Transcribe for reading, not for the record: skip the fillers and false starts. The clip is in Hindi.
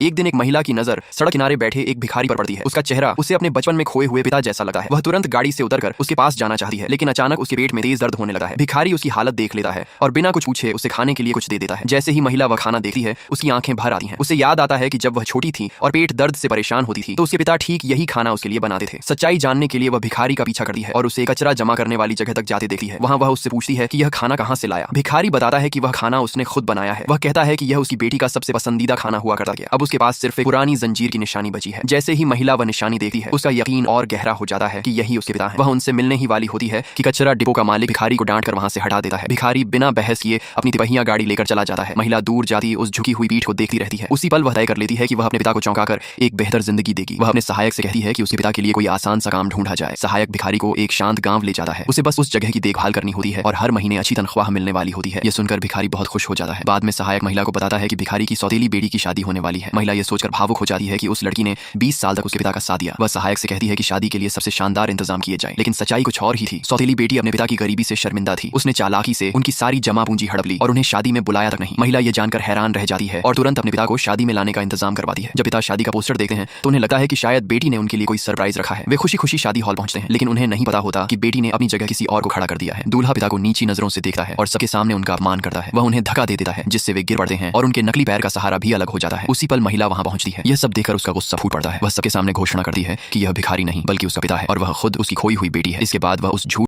एक दिन एक महिला की नजर सड़क किनारे बैठे एक भिखारी पर पड़ती है। उसका चेहरा उसे अपने बचपन में खोए हुए पिता जैसा लगता है। वह तुरंत गाड़ी से उतरकर उसके पास जाना चाहती है, लेकिन अचानक उसके पेट में तेज दर्द होने लगता है। भिखारी उसकी हालत देख लेता है और बिना कुछ पूछे उसे खाने के लिए कुछ दे देता है। जैसे ही महिला वह खाना देखती है, उसकी आंखें भर आती हैं। उसे याद आता है कि जब वह छोटी थी और पेट दर्द से परेशान होती थी तो उसके पिता ठीक यही खाना उसके लिए बनाते थे। सच्चाई जानने के लिए वह भिखारी का पीछा करती है और उसे कचरा जमा करने वाली जगह तक जाते देखती है। वहां वह उससे पूछती है कि यह खाना कहां से लाया। भिखारी बताता है कि वह खाना उसने खुद बनाया है। वह कहता है कि यह उसकी बेटी का सबसे पसंदीदा खाना हुआ करता गया। अब उसके पास सिर्फ एक पुरानी जंजीर की निशानी बची है। जैसे ही महिला वह निशानी देखती है, उसका यकीन और गहरा हो जाता है कि यही उसके पिता हैं। वह उनसे मिलने ही वाली होती है कि कचरा डिपो का मालिक भिखारी को डांट कर वहां से हटा देता है। भिखारी बिना बहस किए अपनी तिपहिया गाड़ी लेकर चला जाता है। महिला दूर जाती उस झुकी हुई पीठ को देखती रहती है। उसी पल वह तय कर लेती है कि वह अपने पिता को चौंकाकर एक बेहतर जिंदगी देगी। वह अपने सहायक से कहती है कि उसके पिता के लिए कोई आसान सा काम ढूंढा जाए। सहायक भिखारी को एक शांत गांव ले जाता है। उसे बस उस जगह की देखभाल करनी होती है और हर महीने अच्छी तनख्वाह मिलने वाली होती है। यह सुनकर भिखारी बहुत खुश हो जाता है। बाद में सहायक महिला को बताता है कि भिखारी की सौतेली बेटी की शादी होने वाली है। महिला यह सोचकर भावुक हो जाती है कि उस लड़की ने 20 साल तक उसके पिता का साथ दिया। वह सहायक से कहती है कि शादी के लिए सबसे शानदार इंतजाम किए जाए, लेकिन सच्चाई कुछ और ही थी। सौतेली बेटी अपने पिता की गरीबी से शर्मिंदा थी। उसने चालाकी से उनकी सारी जमा पूंजी हड़प ली और उन्हें शादी में बुलाया तक नहीं। महिला यह जानकर हैरान रह जाती है और तुरंत अपने पिता को शादी में लाने का इंतजाम करवाती है। जब पिता शादी का पोस्टर देखते हैं तो उन्हें लगता है कि शायद बेटी ने उनके लिए कोई सरप्राइज रखा है। वे खुशी खुशी शादी हॉल पहुंचते हैं, लेकिन उन्हें नहीं पता होता कि बेटी ने अपनी जगह किसी और को खड़ा कर दिया है। दूल्हा पिता को नीची नजरों से देखता है और सबके सामने उनका अपमान करता है। वह उन्हें धक्का दे देता है, जिससे वे गिर पड़ते हैं और उनके नकली पैर का सहारा भी अलग हो जाता है। उसी पल महिला वहां पहुंचती है। यह सब देखकर उसका गुस्सा फूट पड़ता है। वह सबके सामने घोषणा करती है कि यह भिखारी नहीं बल्कि उसका पिता है और वह खुद उसकी खोई हुई बेटी है। इसके बाद वह उस झूठ